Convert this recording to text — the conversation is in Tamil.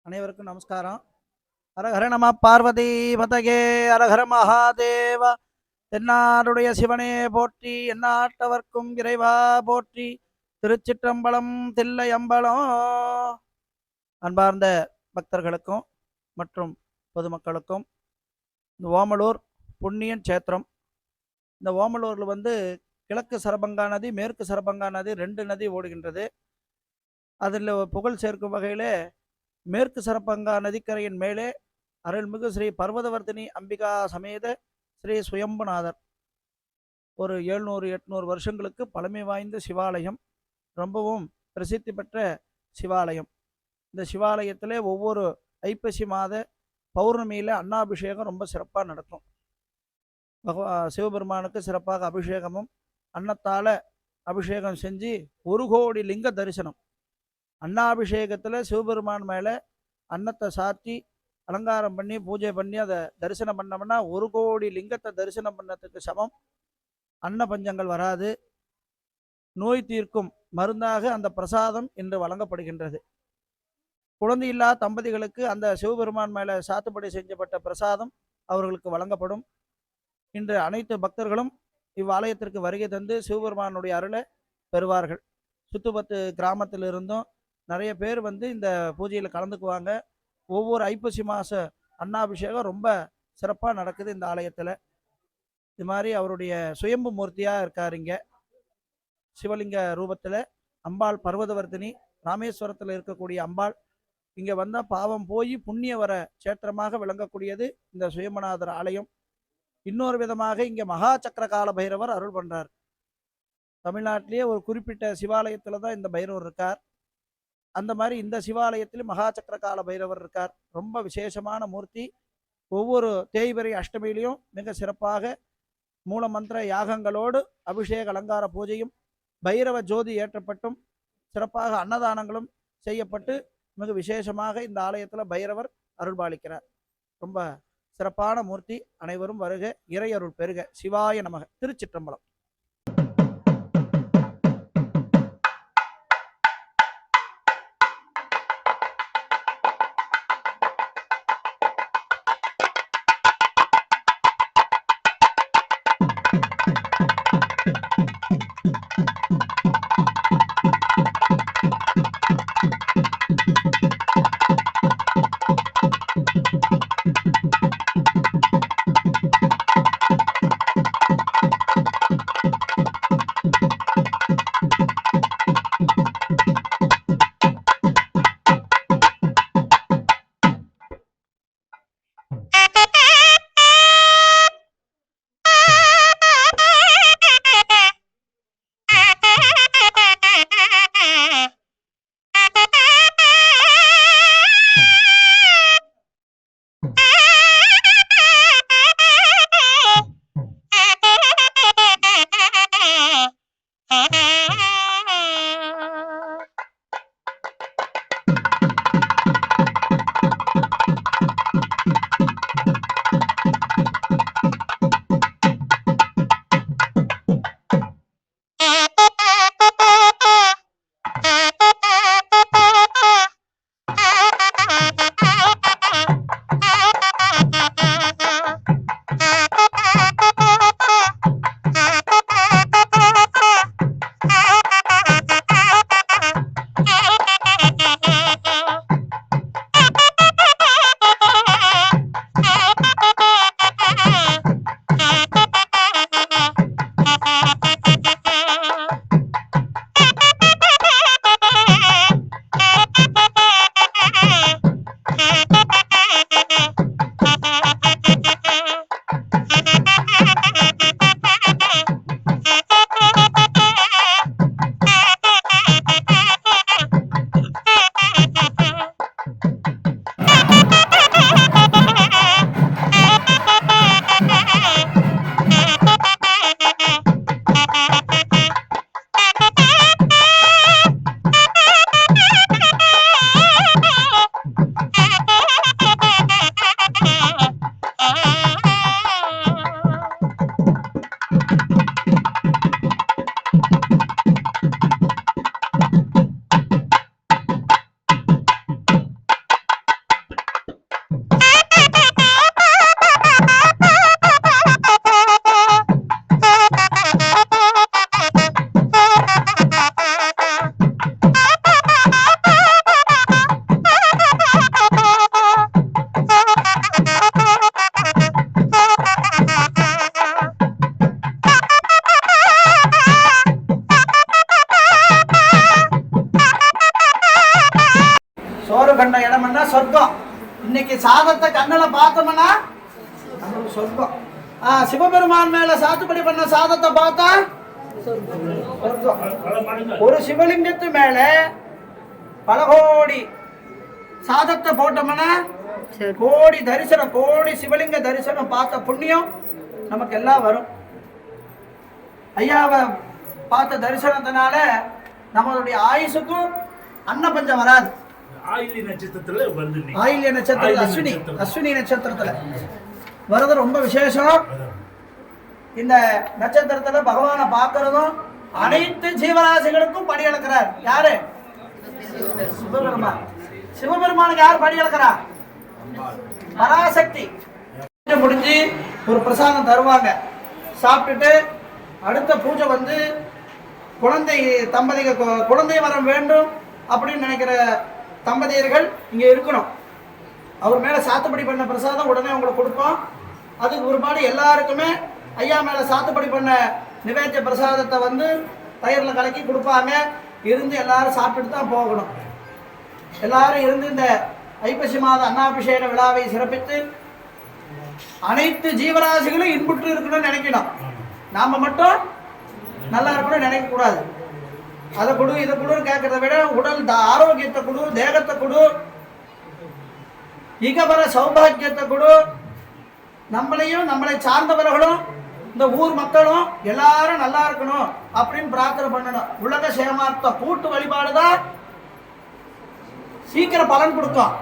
அனைவருக்கும் நமஸ்காரம். ஹரஹர நம பார்வதி பதகே, ஹரஹர மகாதேவ. தென்னாடுடைய சிவனே போற்றி, எந்நாட்டவர்க்கும் இறைவா போற்றி. திருச்சிற்றம்பலம், தில்லையம்பலம். அன்பார்ந்த பக்தர்களுக்கும் மற்றும் பொதுமக்களுக்கும் இந்த ஓமலூர் புண்ணியன் சேத்திரம். இந்த ஓமலூரில் கிழக்கு சரபங்கா நதி, மேற்கு சரபங்கா நதி, ரெண்டு நதி ஓடுகின்றது. அதில் புகழ் சேர்க்கும் வகையில் மேற்கு சரபங்கா நதிக்கரையின் மேலே அருள்மிகு ஸ்ரீ பர்வதவர்த்தினி அம்பிகா சமேத ஸ்ரீ சுயம்புநாதர், ஒரு 700-800 வருஷங்களுக்கு பழமை வாய்ந்த சிவாலயம், ரொம்பவும் பிரசித்தி பெற்ற சிவாலயம். இந்த சிவாலயத்தில் ஒவ்வொரு ஐப்பசி மாத பௌர்ணமியில் அன்னாபிஷேகம் ரொம்ப சிறப்பாக நடக்கும். சிவபெருமானுக்கு சிறப்பாக அபிஷேகமும் அன்னத்தால் அபிஷேகம் செஞ்சு 1 கோடி லிங்க தரிசனம். அன்னாபிஷேகத்தில் சிவபெருமான் மேலே அன்னத்தை சாத்தி அலங்காரம் பண்ணி பூஜை பண்ணி அதை தரிசனம் பண்ணோம்னா 1 கோடி லிங்கத்தை தரிசனம் பண்ணதுக்கு சமம். அன்ன பஞ்சங்கள் வராது. நோய் தீர்க்கும் மருந்தாக அந்த பிரசாதம் இன்று வழங்கப்படுகின்றது. குழந்தையில்லா தம்பதிகளுக்கு அந்த சிவபெருமான் மேலே சாத்துப்படி செஞ்சப்பட்ட பிரசாதம் அவர்களுக்கு வழங்கப்படும். இன்று அனைத்து பக்தர்களும் இவ்வாலயத்திற்கு வருகை தந்து சிவபெருமானுடைய அருளை பெறுவார்கள். சுத்துப்பத்து கிராமத்திலிருந்தும் நிறைய பேர் இந்த பூஜையில் கலந்துக்குவாங்க. ஒவ்வொரு ஐப்பசி மாத அன்னாபிஷேகம் ரொம்ப சிறப்பாக நடக்குது இந்த ஆலயத்தில். இது மாதிரி அவருடைய சுயம்பு மூர்த்தியாக இருக்கார். இங்கே சிவலிங்க ரூபத்தில் அம்பாள் பர்வதவர்த்தினி, ராமேஸ்வரத்தில் இருக்கக்கூடிய அம்பாள். இங்கே வந்தால் பாவம் போய் புண்ணிய வர சேத்திரமாக விளங்கக்கூடியது இந்த சுயம்புநாதர் ஆலயம். இன்னொரு விதமாக இங்கே மகா சக்கரகால பைரவர் அருள் பண்ணுறார். தமிழ்நாட்டிலேயே ஒரு குறிப்பிட்ட சிவாலயத்தில் தான் இந்த பைரவர் இருக்கார். அந்த மாதிரி இந்த சிவாலயத்தில் மகா சக்கரகால பைரவர் இருக்கார். ரொம்ப விசேஷமான மூர்த்தி. ஒவ்வொரு தேய்பிறை அஷ்டமியிலையும் மிக சிறப்பாக மூலமந்திர யாகங்களோடு அபிஷேக அலங்கார பூஜையும் பைரவ ஜோதி ஏற்றப்பட்டும் சிறப்பாக அன்னதானங்களும் செய்யப்பட்டு மிக விசேஷமாக இந்த ஆலயத்தில் பைரவர் அருள்பாலிக்கிறார். ரொம்ப சிறப்பான மூர்த்தி. அனைவரும் வருக, இறையருள் பெருக. சிவாய நமக. திருச்சிற்றம்பலம். இடம்னா சொர்க்கம். இன்னைக்கு சாதத்தை கண்ணில் பார்த்தோம்னா நம்மளுக்கு சொர்க்கம். சிவபெருமான் மேல சாத்துப்படி பண்ண சாதத்தை பார்த்தா சொர்க்கம். ஒரு சிவலிங்கத்து மேல பல கோடி சாதத்தை போட்டோம்னா கோடி தரிசனம், கோடி சிவலிங்க தரிசனம் பார்த்த புண்ணியம் நமக்கு எல்லாம் வரும். ஐயாவை பார்த்த தரிசனத்தினால நம்மளுடைய ஆயுசுக்கும் அன்னபஞ்சம் வராது. ஆயில்ய நட்சத்திரத்துல வருது. ஆயில்ய நட்சத்திரத்துல அஸ்வினி நட்சத்திரத்துல வருது ரொம்ப விசேஷம். இந்த நட்சத்திரத்துல பகவானை பார்க்கறதும் அனைத்து ஜீவராசிகளுக்கும் படி அளக்கிறார். யாரு? சிவபெருமான். சிவபெருமானுக்கு யார் படி அளக்கிறார்? பராசக்தி. முடிஞ்சு ஒரு பிரசாதம் தருவாங்க. சாப்பிட்டுட்டு அடுத்த பூஜை வந்து குழந்தை தம்பதிகள் குழந்தை வரம் வேண்டும் அப்படின்னு நினைக்கிற தம்பதியர்கள் இங்கே இருக்கணும். அவர் மேலே சாத்துப்படி பண்ண பிரசாதம் உடனே உங்களுக்கு கொடுப்போம். அதுக்கு ஒருபாடு எல்லாருக்குமே ஐயா மேலே சாத்துப்படி பண்ண நிவேத்திய பிரசாதத்தை வந்து தயிரில் கலக்கி கொடுப்பாங்க. இருந்து எல்லாரும் சாப்பிட்டுட்டு தான் போகணும். எல்லாரும் இருந்து இந்த ஐப்பசி மாத அன்னாபிஷேக விழாவை சிறப்பித்து அனைத்து ஜீவராசிகளும் இன்புற்று இருக்கணும்னு நினைக்கணும். நாம மட்டும் நல்லா இருக்கணும்னு நினைக்கக்கூடாது. அதை கொடு இதை கொடுன்னு கேட்கறத விட உடல் ஆரோக்கியத்தை கொடு, தேகத்தை கொடு, இகவர சௌபாகியத்தை கொடு. நம்மளையும் நம்மளை சார்ந்தவர்களும் இந்த ஊர் மக்களும் எல்லாரும் நல்லா இருக்கணும் அப்படின்னு பிரார்த்தனை பண்ணணும். உலக சேமார்த்த கூட்டு வழிபாடுதான் சீக்கிரம் பலன் கொடுக்கும்.